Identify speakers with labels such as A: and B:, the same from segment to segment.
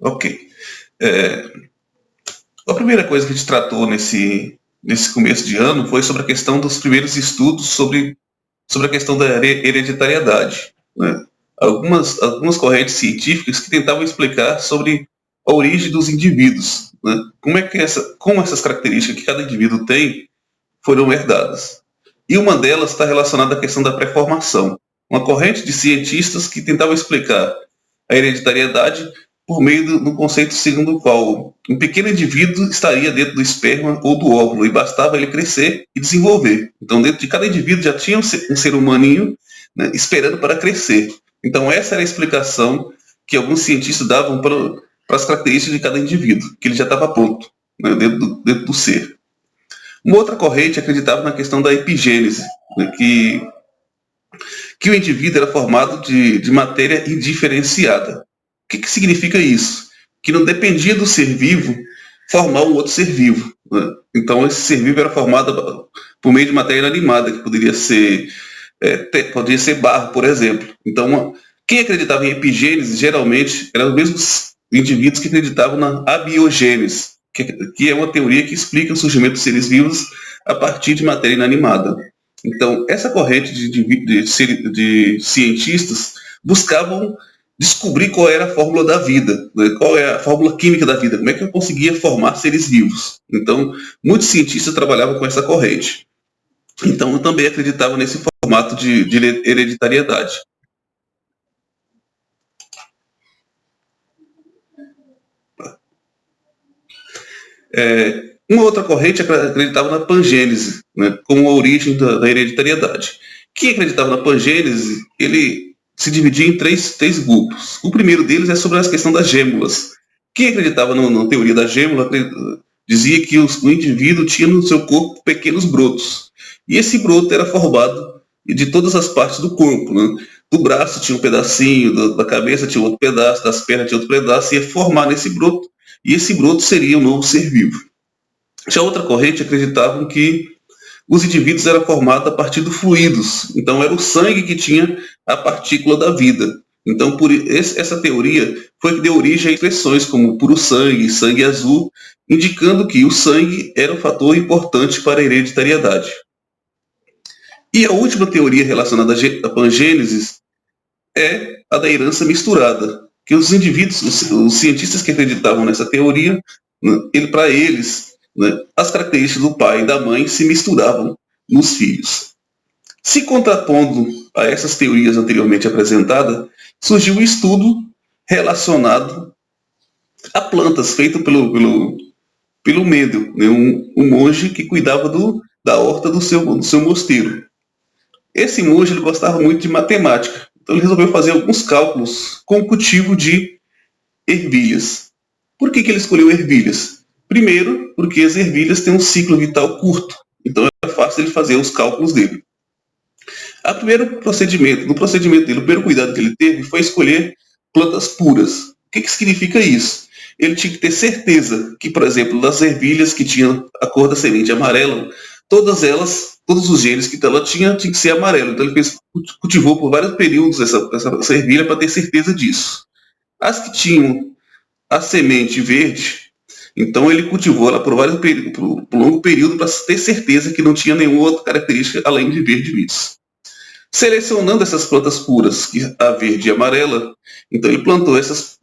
A: Ok. É, a primeira coisa que a gente tratou nesse começo de ano foi sobre a questão dos primeiros estudos sobre a questão da hereditariedade, né? Algumas correntes científicas que tentavam explicar sobre a origem dos indivíduos, né? Como essas características que cada indivíduo tem foram herdadas. E uma delas está relacionada à questão da pré-formação. Uma corrente de cientistas que tentava explicar a hereditariedade por meio do conceito segundo o qual um pequeno indivíduo estaria dentro do esperma ou do óvulo e bastava ele crescer e desenvolver. Então, dentro de cada indivíduo já tinha um ser humaninho, né, esperando para crescer. Então, essa era a explicação que alguns cientistas davam para as características de cada indivíduo, que ele já estava pronto, né, dentro do ser. Uma outra corrente acreditava na questão da epigênese, né, que o indivíduo era formado de matéria indiferenciada. O que significa isso? Que não dependia do ser vivo formar um outro ser vivo, né? Então esse ser vivo era formado por meio de matéria inanimada, que poderia ser barro, por exemplo. Então quem acreditava em epigênese geralmente eram os mesmos indivíduos que acreditavam na abiogênese, que é uma teoria que explica o surgimento dos seres vivos a partir de matéria inanimada. Então, essa corrente de cientistas buscavam descobrir qual era a fórmula da vida, né? Qual é a fórmula química da vida, como é que eu conseguia formar seres vivos. Então, muitos cientistas trabalhavam com essa corrente. Então, eu também acreditava nesse formato de hereditariedade. Uma outra corrente acreditava na pangênese, né, como a origem da hereditariedade. Quem acreditava na pangênese, ele se dividia em três grupos. O primeiro deles é sobre a questão das gêmulas. Quem acreditava na teoria da gêmula dizia que o indivíduo tinha no seu corpo pequenos brotos. E esse broto era formado de todas as partes do corpo, né? Do braço tinha um pedacinho, da cabeça tinha outro pedaço, das pernas tinha outro pedaço, ia formar nesse broto, e esse broto seria um novo ser vivo. Já outra corrente acreditavam que os indivíduos eram formados a partir de fluidos, então era o sangue que tinha a partícula da vida. Então, essa teoria foi que deu origem a expressões como puro sangue, sangue azul, indicando que o sangue era um fator importante para a hereditariedade. E a última teoria relacionada à pangênese é a da herança misturada, que os indivíduos, os cientistas que acreditavam nessa teoria, para eles, né, as características do pai e da mãe se misturavam nos filhos. Se contrapondo a essas teorias anteriormente apresentadas, surgiu um estudo relacionado a plantas, feito pelo Mendel, né, um monge que cuidava da horta do seu mosteiro. Esse monge ele gostava muito de matemática, então ele resolveu fazer alguns cálculos com o cultivo de ervilhas. Por que ele escolheu ervilhas? Primeiro, porque as ervilhas têm um ciclo vital curto, então é fácil ele fazer os cálculos dele. No procedimento dele, o primeiro cuidado que ele teve foi escolher plantas puras. O que significa isso? Ele tinha que ter certeza que, por exemplo, das ervilhas que tinham a cor da semente amarela, todos os genes que ela tinha que ser amarelo. Então ele cultivou por vários períodos essa ervilha para ter certeza disso. As que tinham a semente verde, então ele cultivou ela por longo período para ter certeza que não tinha nenhuma outra característica além de verde liso. Selecionando essas plantas puras, a verde e a amarela, então ele plantou essas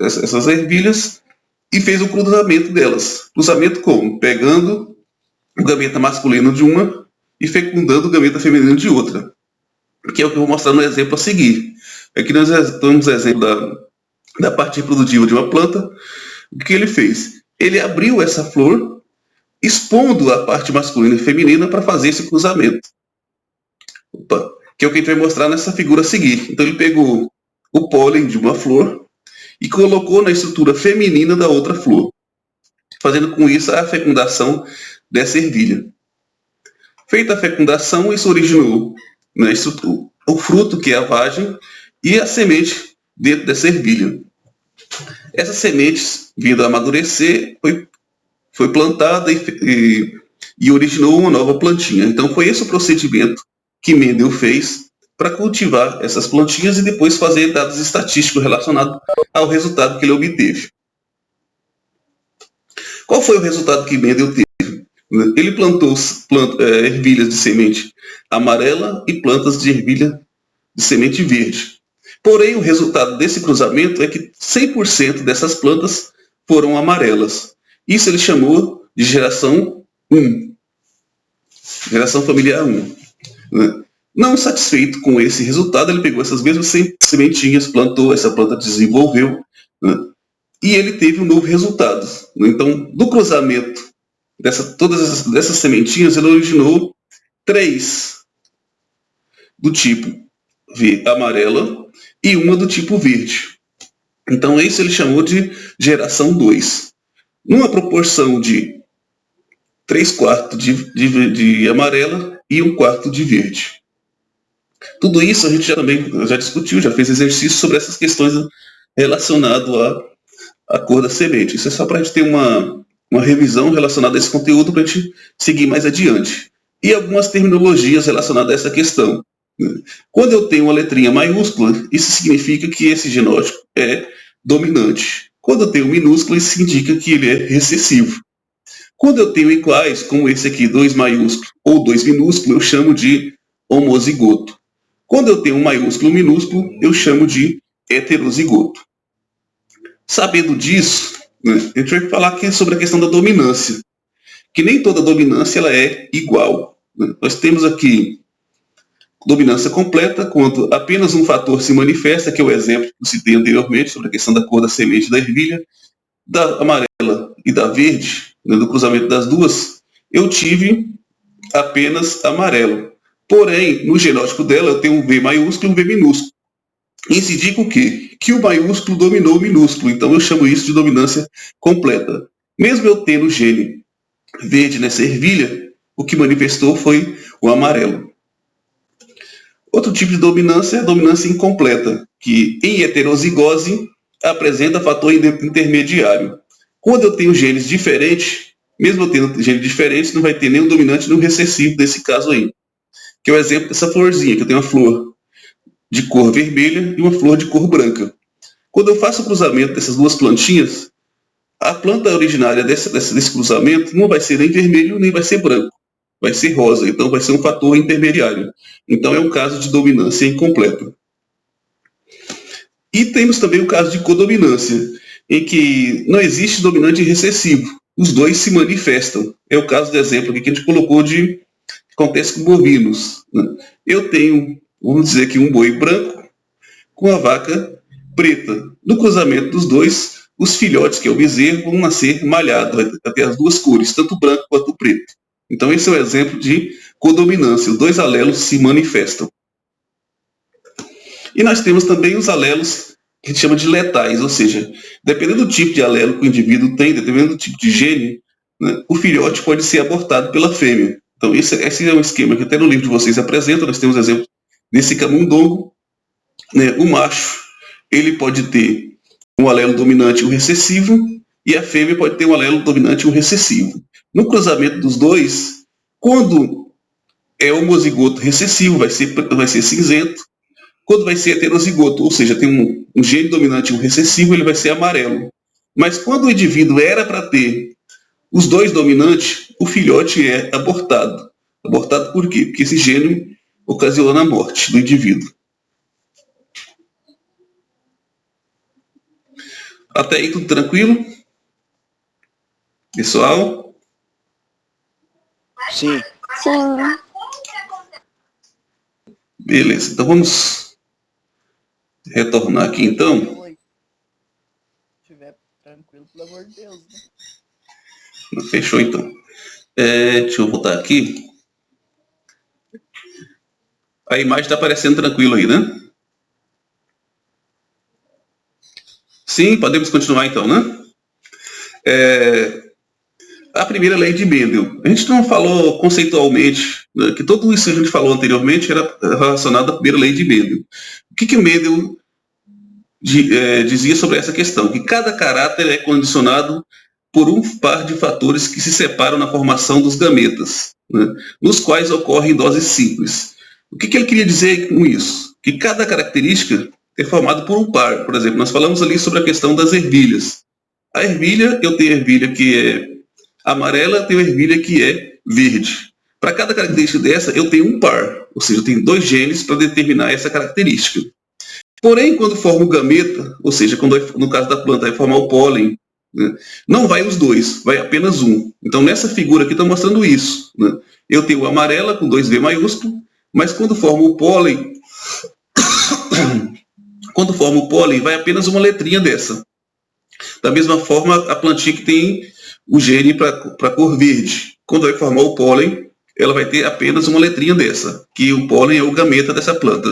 A: ervilhas e fez o cruzamento delas. Cruzamento como? Pegando o gameta masculino de uma e fecundando o gameta feminino de outra, que é o que eu vou mostrar no exemplo a seguir. Aqui nós temos o exemplo da parte reprodutiva de uma planta. O que ele fez? Ele abriu essa flor, expondo a parte masculina e feminina para fazer esse cruzamento. Que é o que a gente vai mostrar nessa figura a seguir. Então ele pegou o pólen de uma flor e colocou na estrutura feminina da outra flor, fazendo com isso a fecundação dessa ervilha. Feita a fecundação, isso originou o fruto, que é a vagem, e a semente dentro dessa ervilha. Essas sementes, vindo a amadurecer, foi plantada e originou uma nova plantinha. Então foi esse o procedimento que Mendel fez para cultivar essas plantinhas e depois fazer dados estatísticos relacionados ao resultado que ele obteve. Qual foi o resultado que Mendel teve? Ele plantou ervilhas de semente amarela e plantas de ervilha de semente verde. Porém, o resultado desse cruzamento é que 100% dessas plantas foram amarelas. Isso ele chamou de geração 1, geração familiar 1. Não satisfeito com esse resultado, ele pegou essas mesmas sementinhas, plantou, essa planta desenvolveu, e ele teve um novo resultado. Então, do cruzamento todas dessas sementinhas, ele originou 3 do tipo amarela e uma do tipo verde. Então, isso ele chamou de geração 2. Numa proporção de 3/4 de amarela e 1/4 de verde. Tudo isso a gente já discutiu, já fez exercício sobre essas questões relacionadas à cor da semente. Isso é só para a gente ter uma revisão relacionada a esse conteúdo para a gente seguir mais adiante. E algumas terminologias relacionadas a essa questão. Quando eu tenho uma letrinha maiúscula, isso significa que esse genótipo é dominante. Quando eu tenho minúsculo, isso indica que ele é recessivo. Quando eu tenho iguais, como esse aqui, 2 maiúsculo ou 2 minúsculo, eu chamo de homozigoto. Quando eu tenho um maiúsculo e um minúsculo, eu chamo de heterozigoto. Sabendo disso, a gente vai falar aqui sobre a questão da dominância, que nem toda dominância ela é igual. Nós temos aqui dominância completa, quando apenas um fator se manifesta, que é o exemplo que eu citei anteriormente, sobre a questão da cor da semente da ervilha, da amarela e da verde, do cruzamento das duas, eu tive apenas amarelo. Porém, no genótipo dela, eu tenho um V maiúsculo e um V minúsculo. Isso indica o quê? Que o maiúsculo dominou o minúsculo. Então, eu chamo isso de dominância completa. Mesmo eu tendo o gene verde nessa ervilha, o que manifestou foi o amarelo. Outro tipo de dominância é a dominância incompleta, que em heterozigose apresenta fator intermediário. Quando eu tenho genes diferentes, mesmo eu tendo genes diferentes, não vai ter nenhum dominante nem um recessivo desse caso aí. Que é o exemplo dessa florzinha, que eu tenho uma flor de cor vermelha e uma flor de cor branca. Quando eu faço o cruzamento dessas duas plantinhas, a planta originária desse cruzamento não vai ser nem vermelho nem vai ser branco. Vai ser rosa, então vai ser um fator intermediário. Então é um caso de dominância incompleta. E temos também o caso de codominância, em que não existe dominante recessivo. Os dois se manifestam. É o caso do exemplo aqui que a gente colocou que acontece com bovinos. Eu tenho, vamos dizer aqui, um boi branco com a vaca preta. No cruzamento dos dois, os filhotes, que é o bezerro, vão nascer malhados, vai ter as duas cores, tanto o branco quanto o preto. Então esse é o exemplo de codominância. Os dois alelos se manifestam. E nós temos também os alelos que a gente chama de letais, ou seja, dependendo do tipo de alelo que o indivíduo tem, dependendo do tipo de gene, né, o filhote pode ser abortado pela fêmea. Então esse é um esquema que até no livro de vocês apresenta. Nós temos exemplo desse camundongo. Né, o macho ele pode ter um alelo dominante e um recessivo, e a fêmea pode ter um alelo dominante e um recessivo. No cruzamento dos dois, quando é homozigoto recessivo, vai ser cinzento. Quando vai ser heterozigoto, ou seja, tem um gene dominante e um recessivo, ele vai ser amarelo. Mas quando o indivíduo era para ter os dois dominantes, o filhote é abortado. Abortado por quê? Porque esse gene ocasiona a morte do indivíduo. Até aí tudo tranquilo? Pessoal?
B: Sim.
C: Sim.
A: Beleza, então vamos retornar aqui então.
B: Se estiver tranquilo, pelo amor de Deus, né?
A: Fechou então. Deixa eu voltar aqui. A imagem está aparecendo tranquilo aí, né? Sim, podemos continuar então, né? A primeira lei de Mendel. A gente não falou conceitualmente, né, que tudo isso que a gente falou anteriormente era relacionado à primeira lei de Mendel. O que Mendel dizia sobre essa questão? Que cada caráter é condicionado por um par de fatores que se separam na formação dos gametas, né, nos quais ocorrem doses simples. O que ele queria dizer com isso? Que cada característica é formada por um par. Por exemplo, nós falamos ali sobre a questão das ervilhas. A ervilha, eu tenho ervilha que é amarela, eu tenho ervilha que é verde. Para cada característica dessa, eu tenho um par, ou seja, eu tenho 2 genes para determinar essa característica. Porém, quando forma o gameta, ou seja, quando no caso da planta vai formar o pólen, né, não vai os 2, vai apenas um. Então, nessa figura aqui está mostrando isso. Né? Eu tenho amarela com 2V maiúsculo, mas quando forma o pólen, vai apenas uma letrinha dessa. Da mesma forma, a plantinha que tem o gene para a cor verde. Quando vai formar o pólen, ela vai ter apenas uma letrinha dessa, que o pólen é o gameta dessa planta.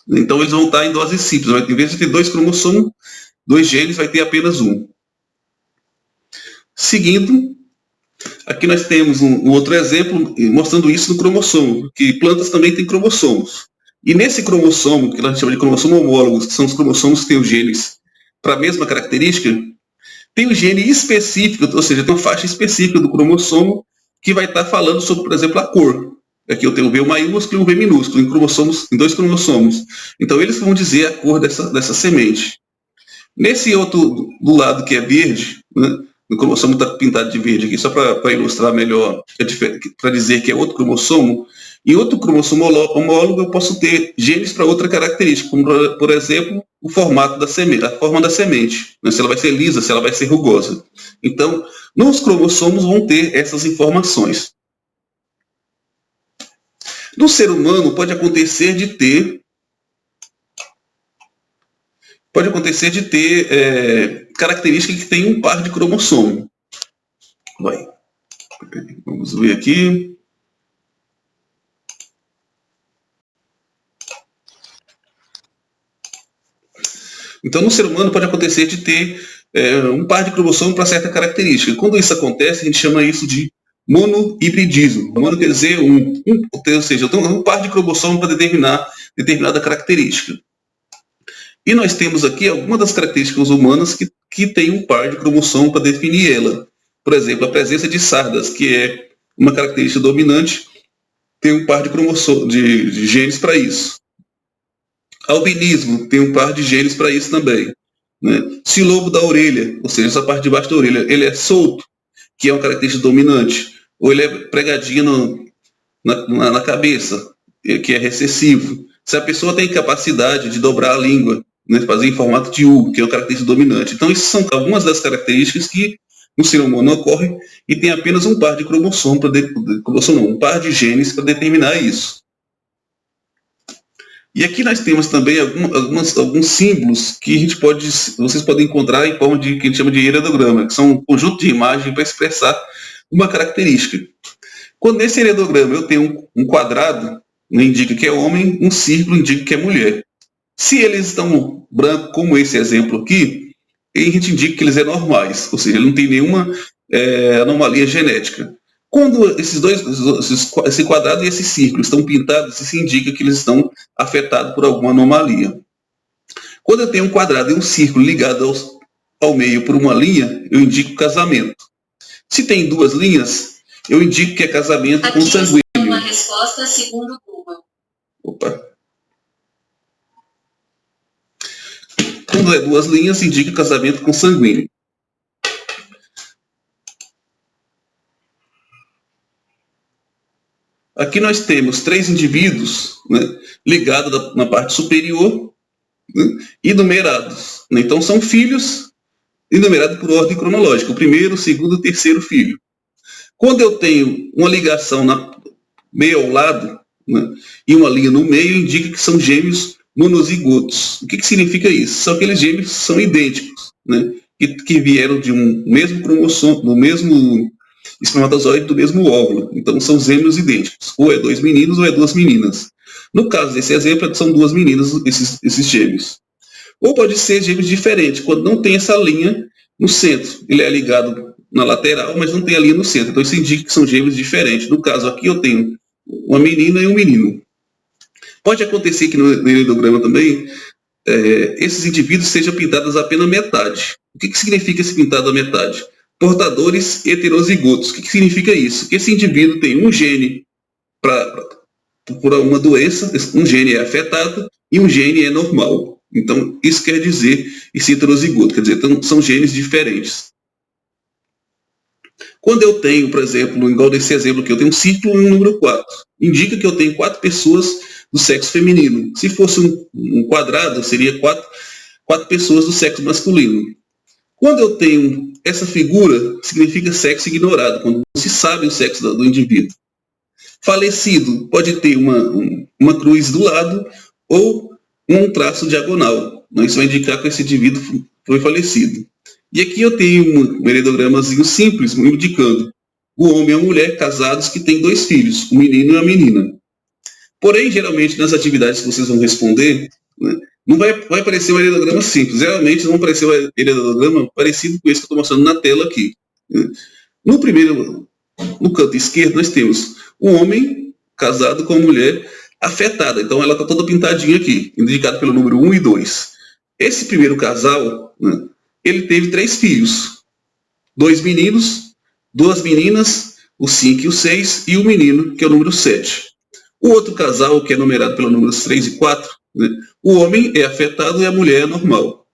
A: Então eles vão estar em doses simples. Em vez de ter 2 cromossomos, 2 genes, vai ter apenas um. Seguindo, aqui nós temos um outro exemplo mostrando isso no cromossomo, que plantas também têm cromossomos. E nesse cromossomo, que a gente chama de cromossomo homólogos, que são os cromossomos que têm os genes para a mesma característica, tem um gene específico, ou seja, tem uma faixa específica do cromossomo que vai estar falando sobre, por exemplo, a cor. Aqui eu tenho o V maiúsculo e o V minúsculo, em 2 cromossomos. Então eles vão dizer a cor dessa semente. Nesse outro do lado que é verde, né, o cromossomo está pintado de verde aqui, só para ilustrar melhor, para dizer que é outro cromossomo. Em outro cromossomo homólogo eu posso ter genes para outra característica, como, por exemplo, o formato da semente, a forma da semente, né, se ela vai ser lisa, se ela vai ser rugosa. Então, nos cromossomos vão ter essas informações. No ser humano pode acontecer de ter característica que tem um par de cromossomo. Vamos ver aqui. Então, no ser humano pode acontecer de ter um par de cromossomo para certa característica. Quando isso acontece, a gente chama isso de monohibridismo. Mono quer dizer ou seja, eu tenho um par de cromossomo para determinar determinada característica. E nós temos aqui algumas das características humanas que tem um par de cromossomo para definir ela. Por exemplo, a presença de sardas, que é uma característica dominante, tem um par de cromossomos, de genes para isso. Albinismo tem um par de genes para isso também. Né? Se o lobo da orelha, ou seja, essa parte de baixo da orelha, ele é solto, que é uma característica dominante, ou ele é pregadinho na cabeça, que é recessivo. Se a pessoa tem capacidade de dobrar a língua, né, fazer em formato de U, que é uma característica dominante. Então, essas são algumas das características que no ser humano ocorrem e tem apenas um par de cromossomos, um par de genes para determinar isso. E aqui nós temos também alguns símbolos que vocês podem encontrar em forma de que a gente chama de heredograma, que são um conjunto de imagens para expressar uma característica. Quando nesse heredograma eu tenho um quadrado, indica que é homem, um círculo indica que é mulher. Se eles estão brancos, como esse exemplo aqui, a gente indica que eles são normais, ou seja, ele não tem nenhuma anomalia genética. Quando esse quadrado e esse círculo estão pintados, isso indica que eles estão afetados por alguma anomalia. Quando eu tenho um quadrado e um círculo ligados ao meio por uma linha, eu indico casamento. Se tem 2 linhas, eu indico que é casamento consanguíneo.
C: Uma resposta segundo o Google.
A: Opa. Quando é 2 linhas, indica casamento consanguíneo. Aqui nós temos 3 indivíduos, né, ligados na parte superior, né, e numerados. Né? Então são filhos e numerados por ordem cronológica. O primeiro, o segundo e o terceiro filho. Quando eu tenho uma ligação meio ao lado, né, e uma linha no meio, indica que são gêmeos monozigotos. O que significa isso? São aqueles gêmeos que são idênticos, né, que vieram de um mesmo cromossomo, do mesmo espermatozoide do mesmo óvulo. Então são gêmeos idênticos. Ou é 2 meninos ou é 2 meninas. No caso desse exemplo, são 2 meninas esses gêmeos. Ou pode ser gêmeos diferentes, quando não tem essa linha no centro. Ele é ligado na lateral, mas não tem a linha no centro. Então isso indica que são gêmeos diferentes. No caso aqui eu tenho uma menina e um menino. Pode acontecer que no heredograma também esses indivíduos sejam pintados apenas metade. O que significa esse pintado à metade? Portadores heterozigotos. O que significa isso? Que esse indivíduo tem um gene por uma doença, um gene é afetado e um gene é normal. Então, isso quer dizer esse heterozigoto, quer dizer, então, são genes diferentes. Quando eu tenho, por exemplo, igual nesse exemplo aqui, eu tenho um círculo e um número 4. Indica que eu tenho 4 pessoas do sexo feminino. Se fosse um quadrado, seria 4 pessoas do sexo masculino. Quando eu tenho essa figura, significa sexo ignorado, quando não se sabe o sexo do indivíduo. Falecido pode ter uma cruz do lado ou um traço diagonal. Isso vai indicar que esse indivíduo foi falecido. E aqui eu tenho um heredogramazinho simples, indicando o homem e a mulher casados que têm 2 filhos, um menino e uma menina. Porém, geralmente, nas atividades que vocês vão responder, né, não vai aparecer um heredograma simples. Geralmente vão aparecer um heredograma parecido com esse que eu estou mostrando na tela aqui. No canto esquerdo, nós temos um homem casado com uma mulher afetada. Então, ela está toda pintadinha aqui, indicada pelo número 1 e 2. Esse primeiro casal, né, ele teve 3 filhos. 2 meninos, 2 meninas, o 5 e o 6, e o menino, que é o número 7. O outro casal, que é numerado pelos números 3 e 4, né, o homem é afetado e a mulher é normal.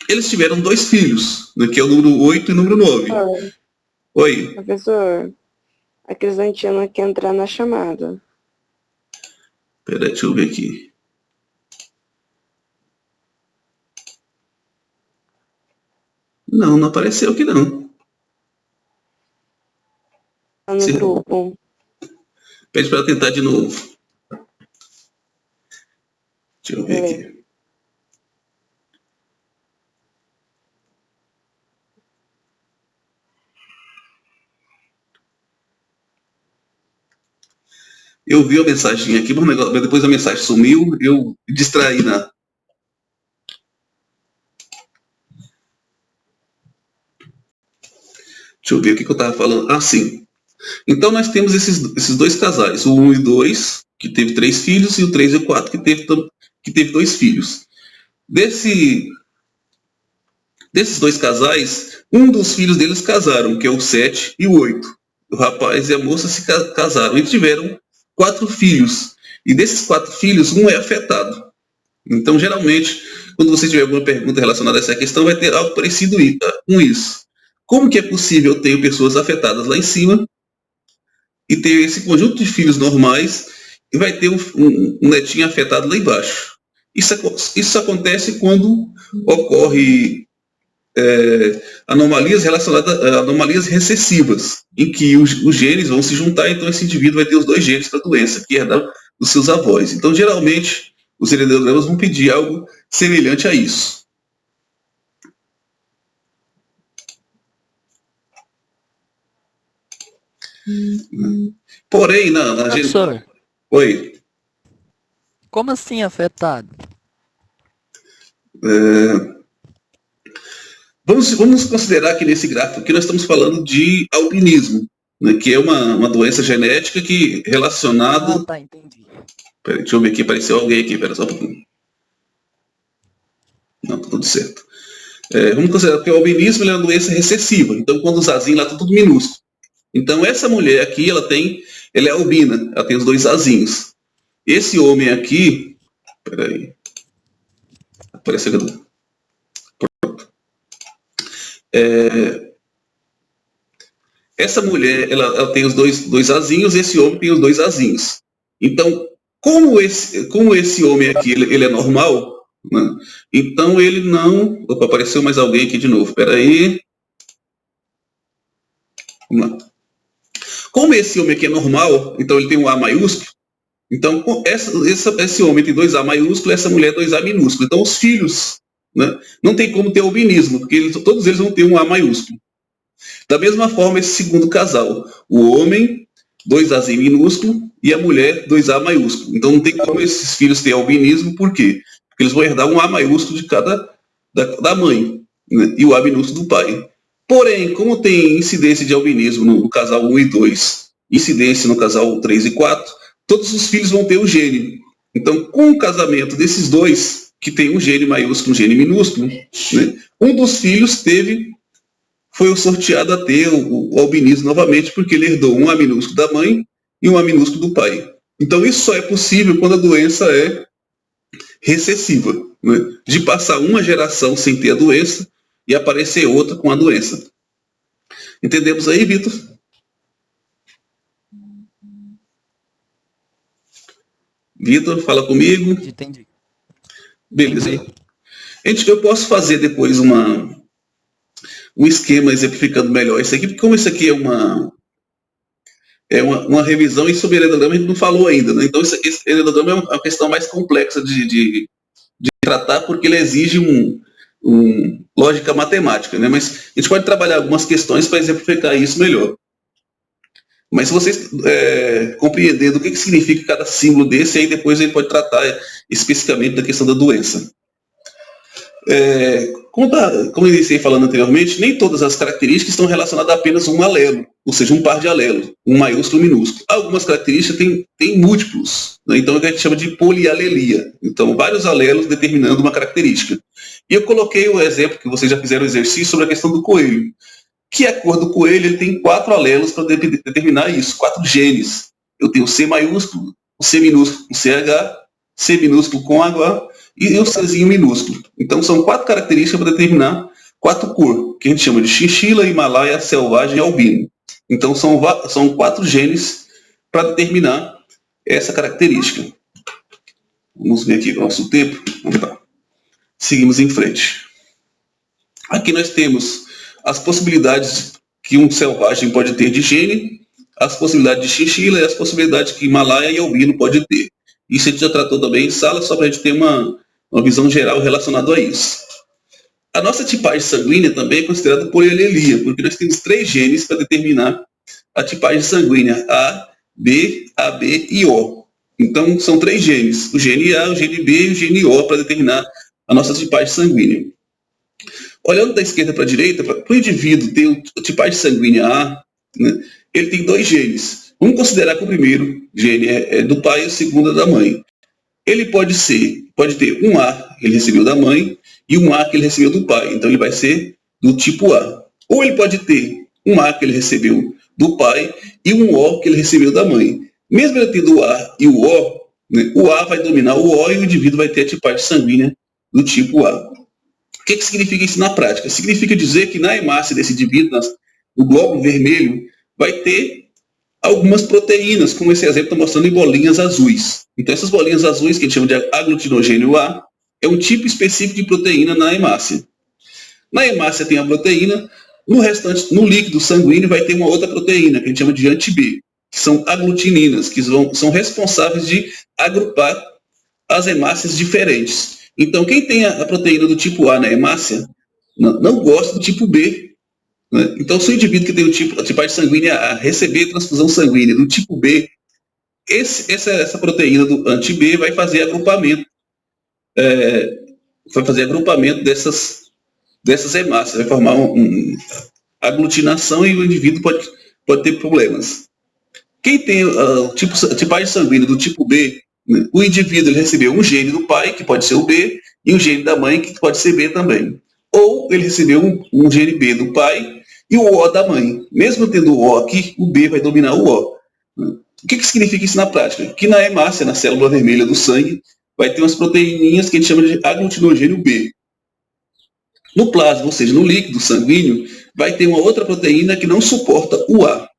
A: Eles tiveram 2 filhos, né, que é o número 8 e o número 9. Oi.
D: Professor, a Crisantina quer entrar na chamada.
A: Peraí, deixa eu ver aqui. Não apareceu aqui não.
D: Tá no grupo.
A: Pede para ela tentar de novo. Deixa eu ver aqui. Eu vi a mensagem aqui, mas depois a mensagem sumiu, eu distraí na... Deixa eu ver o que eu estava falando. Ah, sim. Então nós temos esses 2 casais, o 1 e 2, que teve 3 filhos, e o 3 e o 4, que teve 2 filhos. Desses 2 casais, um dos filhos deles casaram, que é o 7 e o 8. O rapaz e a moça se casaram e tiveram 4 filhos. E desses 4 filhos, um é afetado. Então, geralmente, quando você tiver alguma pergunta relacionada a essa questão, vai ter algo parecido com isso. Como que é possível ter pessoas afetadas lá em cima e ter esse conjunto de filhos normais e vai ter um netinho afetado lá embaixo? Isso acontece quando ocorre anomalias relacionadas a anomalias recessivas, em que os genes vão se juntar, então esse indivíduo vai ter os 2 genes para a doença, que é dos seus avós. Então, geralmente, os heredogramas vão pedir algo semelhante a isso. Porém,
B: Professor,
A: Oi.
B: como assim afetado?
A: Vamos considerar que nesse gráfico aqui nós estamos falando de albinismo, né, que é uma doença genética que relacionada...
B: Ah, tá, entendi.
A: Peraí, deixa eu ver aqui, apareceu alguém aqui, pera só um pouquinho. Não, tá tudo certo. Vamos considerar que o albinismo é uma doença recessiva, então quando os azinhos lá estão tudo minúsculo. Então essa mulher aqui, ela é albina, ela tem os 2 azinhos. Esse homem aqui, peraí, apareceu aqui. Pronto. Essa mulher, ela tem os dois azinhos, esse homem tem os 2 azinhos. Então, como esse homem aqui, ele é normal, né? Então ele não... Opa, apareceu mais alguém aqui de novo, peraí. Vamos lá. Como esse homem aqui é normal, então ele tem um A maiúsculo, então esse homem tem 2 A maiúsculo, essa mulher 2 A minúsculo. Então os filhos, né, não tem como ter albinismo, porque todos eles vão ter um A maiúsculo. Da mesma forma, esse segundo casal, o homem, 2 Azinho minúsculo, e a mulher, 2 A maiúsculo. Então não tem como esses filhos terem albinismo, por quê? Porque eles vão herdar um A maiúsculo de da mãe, né, e o A minúsculo do pai. Porém, como tem incidência de albinismo no casal 1 e 2, incidência no casal 3 e 4, todos os filhos vão ter o gene. Então, com o casamento desses 2, que tem um gene maiúsculo e um gene minúsculo, né, um dos filhos foi o sorteado a ter o albinismo novamente, porque ele herdou um A minúsculo da mãe e um A minúsculo do pai. Então, isso só é possível quando a doença é recessiva, né, de passar uma geração sem ter a doença e aparecer outra com a doença. Entendemos aí, Vitor? Vitor, fala comigo.
B: Entendi.
A: Beleza. Eu posso fazer depois um esquema exemplificando melhor isso aqui, porque como isso aqui é uma revisão, e sobre heredograma a gente não falou ainda, né? Então esse heredograma é uma questão mais complexa de tratar, porque ele exige lógica matemática, né? Mas a gente pode trabalhar algumas questões para exemplificar isso melhor. Mas se vocês compreenderem o que significa cada símbolo desse, aí depois a gente pode tratar especificamente da questão da doença. Como eu iniciei falando anteriormente, nem todas as características estão relacionadas a apenas um alelo, ou seja, um par de alelos, um maiúsculo e um minúsculo. Algumas características têm múltiplos, né? Então é o que a gente chama de polialelia. Então, vários alelos determinando uma característica. E eu coloquei o exemplo, que vocês já fizeram o exercício, sobre a questão do coelho. Que a cor do coelho ele tem 4 alelos para determinar isso, 4 genes. Eu tenho o C maiúsculo, o C minúsculo com CH, C minúsculo com H e o Czinho minúsculo. Então são 4 características para determinar 4 cores, que a gente chama de chinchila, himalaia, selvagem e albino. Então são 4 genes para determinar essa característica. Vamos ver aqui o nosso tempo. Vamos lá. Seguimos em frente. Aqui nós temos as possibilidades que um selvagem pode ter de gene, as possibilidades de chinchila e as possibilidades que himalaia e albino pode ter. Isso a gente já tratou também em sala, só para a gente ter uma visão geral relacionada a isso. A nossa tipagem sanguínea também é considerada polialelia, porque nós temos 3 genes para determinar a tipagem sanguínea A, B, AB e O. Então são 3 genes, o gene A, o gene B e o gene O, para determinar a nossa tipagem sanguínea. Olhando da esquerda para a direita, para o indivíduo ter a tipagem sanguínea A, né, ele tem 2 genes. Vamos considerar que o primeiro gene é do pai e o segundo é da mãe. Ele pode ter um A que ele recebeu da mãe e um A que ele recebeu do pai. Então ele vai ser do tipo A. Ou ele pode ter um A que ele recebeu do pai e um O que ele recebeu da mãe. Mesmo ele tendo o A e o O, né, o A vai dominar o O e o indivíduo vai ter a tipagem sanguínea do tipo A. O que significa isso na prática? Significa dizer que na hemácia desse indivíduo, no glóbulo vermelho, vai ter algumas proteínas, como esse exemplo está mostrando, em bolinhas azuis. Então essas bolinhas azuis, que a gente chama de aglutinogênio A, é um tipo específico de proteína na hemácia. Na hemácia tem a proteína, no líquido sanguíneo vai ter uma outra proteína, que a gente chama de anti-B, que são aglutininas, que são responsáveis de agrupar as hemácias diferentes. Então, quem tem a proteína do tipo A na hemácia, não gosta do tipo B. Né? Então, se o indivíduo que tem a tipagem sanguínea A receber transfusão sanguínea do tipo B, essa proteína do anti-B vai fazer agrupamento. Dessas hemácias, vai formar uma aglutinação e o indivíduo pode ter problemas. Quem tem a tipagem sanguínea do tipo B, o indivíduo ele recebeu um gene do pai, que pode ser o B, e um gene da mãe, que pode ser B também. Ou ele recebeu um gene B do pai e o O da mãe. Mesmo tendo o O aqui, o B vai dominar o O. O que significa isso na prática? Que na hemácia, na célula vermelha do sangue, vai ter umas proteíninhas que a gente chama de aglutinogênio B. No plasma, ou seja, no líquido sanguíneo, vai ter uma outra proteína que não suporta o A.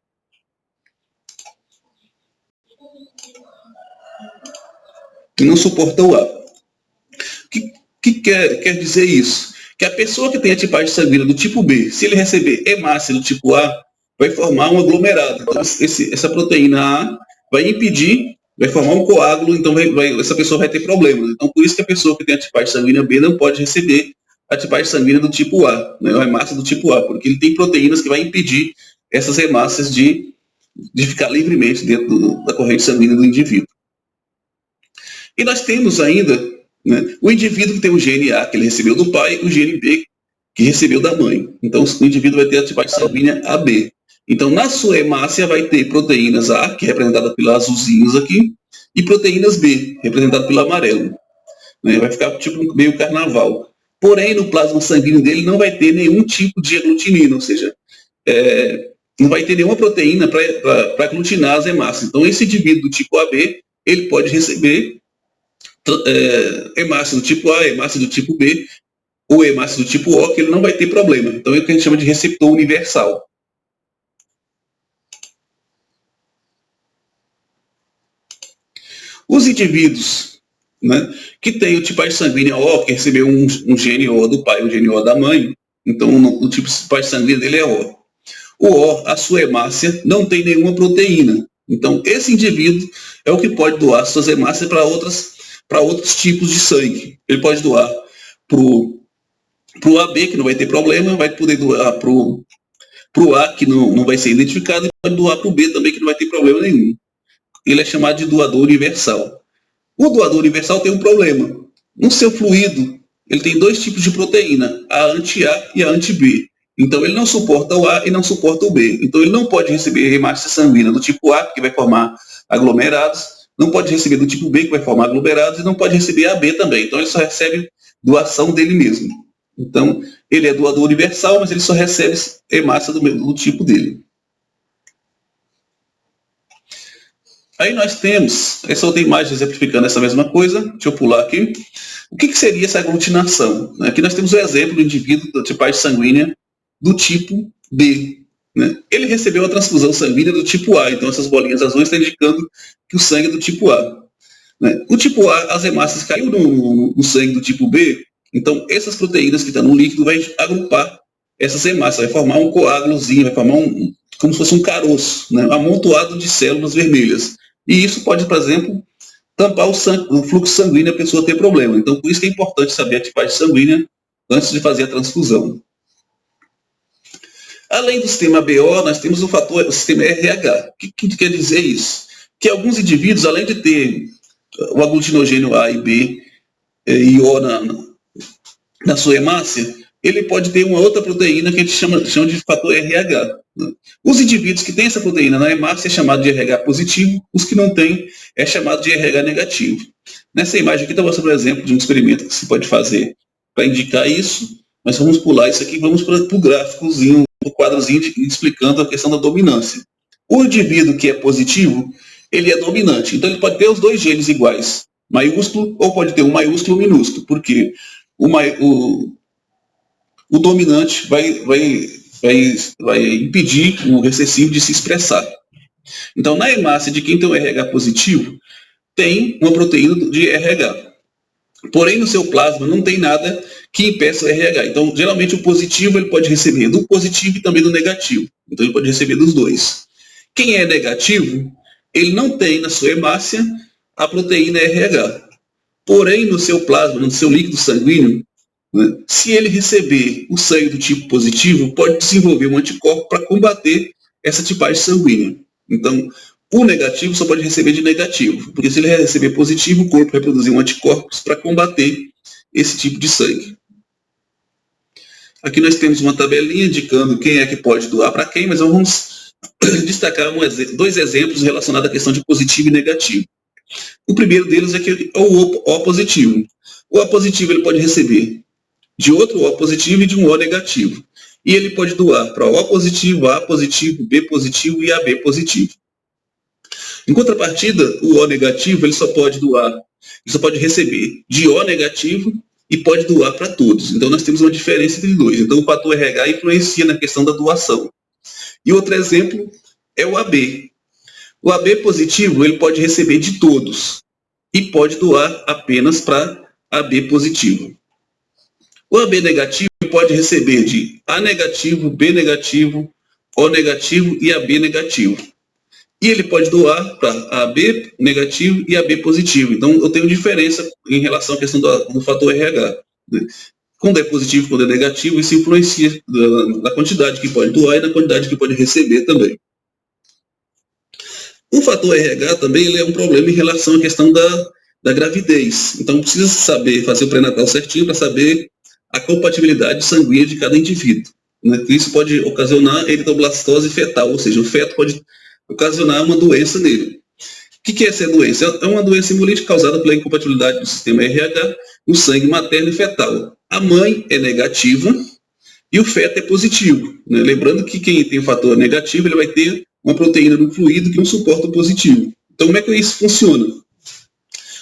A: Que não suporta o A. O que quer dizer isso? Que a pessoa que tem a tipagem sanguínea do tipo B, se ele receber hemácia do tipo A, vai formar um aglomerado. Então, essa proteína A vai impedir, vai formar um coágulo, então essa pessoa vai ter problemas. Então, por isso que a pessoa que tem a tipagem sanguínea B não pode receber a tipagem sanguínea do tipo A, né, a hemácia do tipo A, porque ele tem proteínas que vai impedir essas hemácias de ficar livremente dentro da corrente sanguínea do indivíduo. E nós temos ainda, né, o indivíduo que tem o gene A, que ele recebeu do pai, e o gene B, que recebeu da mãe. Então, o indivíduo vai ter a tipagem sanguínea AB. Então, na sua hemácia vai ter proteínas A, que é representada pelos azulzinhos aqui, e proteínas B, representada pelo amarelo. Né, vai ficar tipo meio carnaval. Porém, no plasma sanguíneo dele não vai ter nenhum tipo de aglutinina, ou seja, não vai ter nenhuma proteína para aglutinar as hemácias. Então, esse indivíduo do tipo AB, ele pode receber hemácia do tipo A, hemácia do tipo B, ou hemácia do tipo O, que ele não vai ter problema. Então é o que a gente chama de receptor universal. Os indivíduos, né, que têm o tipagem sanguínea O, que recebeu um gene O do pai e um gene O da mãe, então o tipo de tipagem sanguínea dele é O. O O, a sua hemácia, não tem nenhuma proteína. Então, esse indivíduo é o que pode doar suas hemácias para outros tipos de sangue. Ele pode doar para o AB, que não vai ter problema, vai poder doar para o A, que não vai ser identificado, e pode doar para o B também, que não vai ter problema nenhum. Ele é chamado de doador universal. O doador universal tem um problema. No seu fluido, ele tem dois tipos de proteína, a anti-A e a anti-B. Então, ele não suporta o A e não suporta o B. Então, ele não pode receber hemácia sanguínea do tipo A, que vai formar aglomerados, não pode receber do tipo B, que vai formar aglomerados, e não pode receber AB também. Então, ele só recebe doação dele mesmo. Então, ele é doador universal, mas ele só recebe hemácia do tipo dele. Aí nós temos, essa outra imagem exemplificando essa mesma coisa, deixa eu pular aqui. O que seria essa aglutinação? Aqui nós temos o exemplo do indivíduo da tipagem sanguínea do tipo B. Né? Ele recebeu a transfusão sanguínea do tipo A, então essas bolinhas azuis estão indicando que o sangue é do tipo A. Né? O tipo A, as hemácias caiu no sangue do tipo B, então essas proteínas que estão no líquido vai agrupar essas hemácias, vai formar um coágulozinho, vai formar como se fosse um caroço, né? Um amontoado de células vermelhas. E isso pode, por exemplo, tampar o fluxo sanguíneo e a pessoa ter problema. Então, por isso que é importante saber a tipagem sanguínea antes de fazer a transfusão. Além do sistema BO, nós temos o sistema RH. O que quer dizer isso? Que alguns indivíduos, além de ter o aglutinogênio A e B e O na sua hemácia, ele pode ter uma outra proteína que a gente chama de fator RH. Os indivíduos que têm essa proteína na hemácia é chamado de RH positivo, os que não têm é chamado de RH negativo. Nessa imagem aqui está mostrando um exemplo de um experimento que se pode fazer para indicar isso, mas vamos pular isso aqui e vamos para o gráficozinho, o quadrozinho explicando a questão da dominância. O indivíduo que é positivo, ele é dominante, então ele pode ter os dois genes iguais, maiúsculo, ou pode ter um maiúsculo e um minúsculo, porque o dominante vai impedir o recessivo de se expressar. Então, na hemácia de quem tem um RH positivo, tem uma proteína de RH. Porém, no seu plasma não tem nada que impeça o RH. Então, geralmente, o positivo ele pode receber do positivo e também do negativo. Então, ele pode receber dos dois. Quem é negativo, ele não tem na sua hemácia a proteína RH. Porém, no seu plasma, no seu líquido sanguíneo, né, se ele receber o sangue do tipo positivo, pode desenvolver um anticorpo para combater essa tipagem sanguínea. Então, o negativo só pode receber de negativo, porque se ele receber positivo, o corpo vai produzir um anticorpos para combater esse tipo de sangue. Aqui nós temos uma tabelinha indicando quem é que pode doar para quem, mas vamos destacar dois exemplos relacionados à questão de positivo e negativo. O primeiro deles é o O positivo. O O positivo ele pode receber de outro O positivo e de um O negativo. E ele pode doar para O positivo, A positivo, B positivo e AB positivo. Em contrapartida, o O negativo ele só pode receber de O negativo e pode doar para todos. Então nós temos uma diferença entre dois. Então o fator RH influencia na questão da doação. E outro exemplo é o AB. O AB positivo ele pode receber de todos e pode doar apenas para AB positivo. O AB negativo pode receber de A negativo, B negativo, O negativo e AB negativo. E ele pode doar para AB negativo e AB positivo. Então, eu tenho diferença em relação à questão do fator RH. Né? Quando é positivo, quando é negativo, isso influencia na quantidade que pode doar e na quantidade que pode receber também. O fator RH também ele é um problema em relação à questão da gravidez. Então, precisa saber fazer o pré-natal certinho para saber a compatibilidade sanguínea de cada indivíduo. Né? Isso pode ocasionar eritoblastose fetal, ou seja, o feto pode ocasionar uma doença nele. O que é essa doença? É uma doença hemolítica causada pela incompatibilidade do sistema RH no sangue materno e fetal. A mãe é negativa e o feto é positivo. Né? Lembrando que quem tem o fator negativo ele vai ter uma proteína no fluido que não suporta o positivo. Então, como é que isso funciona?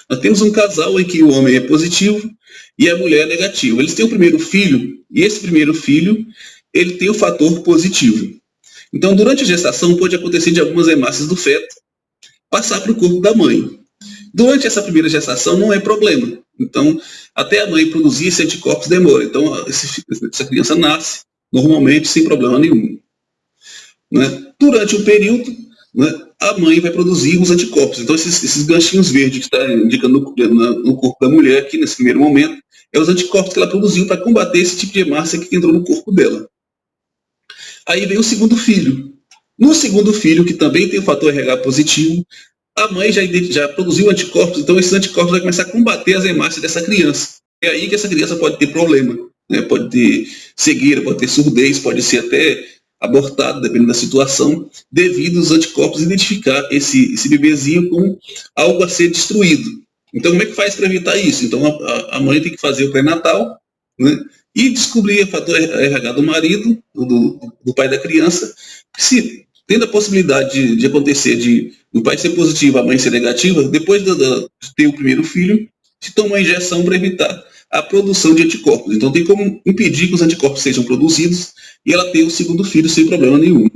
A: Nós temos um casal em que o homem é positivo e a mulher é negativa. Eles têm o primeiro filho e esse primeiro filho ele tem o fator positivo. Então, durante a gestação, pode acontecer de algumas hemácias do feto passar para o corpo da mãe. Durante essa primeira gestação não é problema. Então, até a mãe produzir esse anticorpos demora. Então, essa criança nasce normalmente sem problema nenhum. Né? Durante um período, né, a mãe vai produzir os anticorpos. Então, esses ganchinhos verdes que está indicando no corpo da mulher aqui, nesse primeiro momento, é os anticorpos que ela produziu para combater esse tipo de hemácia que entrou no corpo dela. Aí vem o segundo filho. No segundo filho, que também tem o fator RH positivo, a mãe já produziu anticorpos, então esses anticorpos vão começar a combater as hemácias dessa criança. É aí que essa criança pode ter problema, né? Pode ter cegueira, pode ter surdez, pode ser até abortado, dependendo da situação, devido aos anticorpos identificar esse bebezinho como algo a ser destruído. Então, como é que faz para evitar isso? Então, a mãe tem que fazer o pré-natal, né? E descobrir o fator RH do marido, do pai da criança, se tendo a possibilidade de acontecer do pai ser positivo, a mãe ser negativa, depois de ter o primeiro filho, se toma uma injeção para evitar a produção de anticorpos. Então tem como impedir que os anticorpos sejam produzidos e ela ter o segundo filho sem problema nenhum.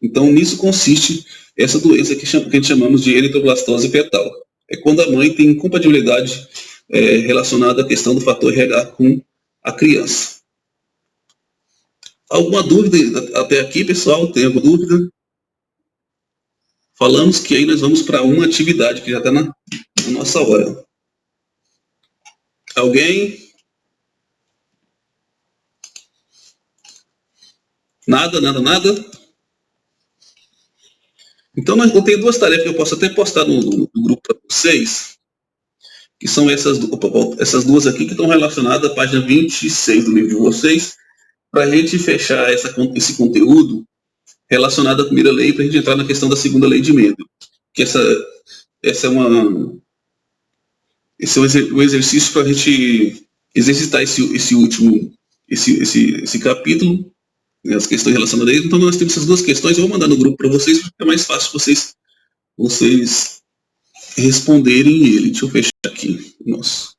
A: Então nisso consiste essa doença que a gente chamamos de eritroblastose fetal. É quando a mãe tem incompatibilidade relacionada à questão do fator RH com a criança. Alguma dúvida até aqui, pessoal? Tem alguma dúvida? Falamos que aí nós vamos para uma atividade que já está na nossa hora. Alguém? Nada? Então eu tenho duas tarefas que eu posso até postar no grupo para vocês, que são essas duas aqui que estão relacionadas à página 26 do livro de vocês, para a gente fechar esse conteúdo relacionado à primeira lei, para a gente entrar na questão da segunda lei de Mendel. Que esse é um exercício para a gente exercitar esse capítulo, né, as questões relacionadas a ele. Então nós temos essas duas questões, eu vou mandar no grupo para vocês, porque é mais fácil vocês responderem ele. Deixa eu fechar aqui. Nossa.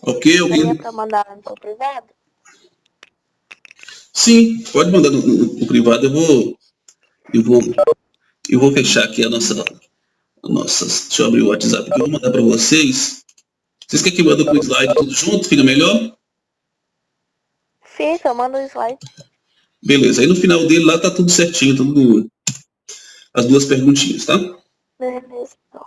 A: Ok, alguém?
D: É para mandar no seu privado?
A: Sim, pode mandar no privado. Eu vou fechar aqui a nossa. Deixa eu abrir o WhatsApp que eu vou mandar para vocês. Vocês querem que manda com o slide tudo junto? Fica melhor?
D: Fica, manda o slide.
A: Beleza, aí no final dele lá tá tudo certinho, as duas perguntinhas, tá?
D: Beleza. Então.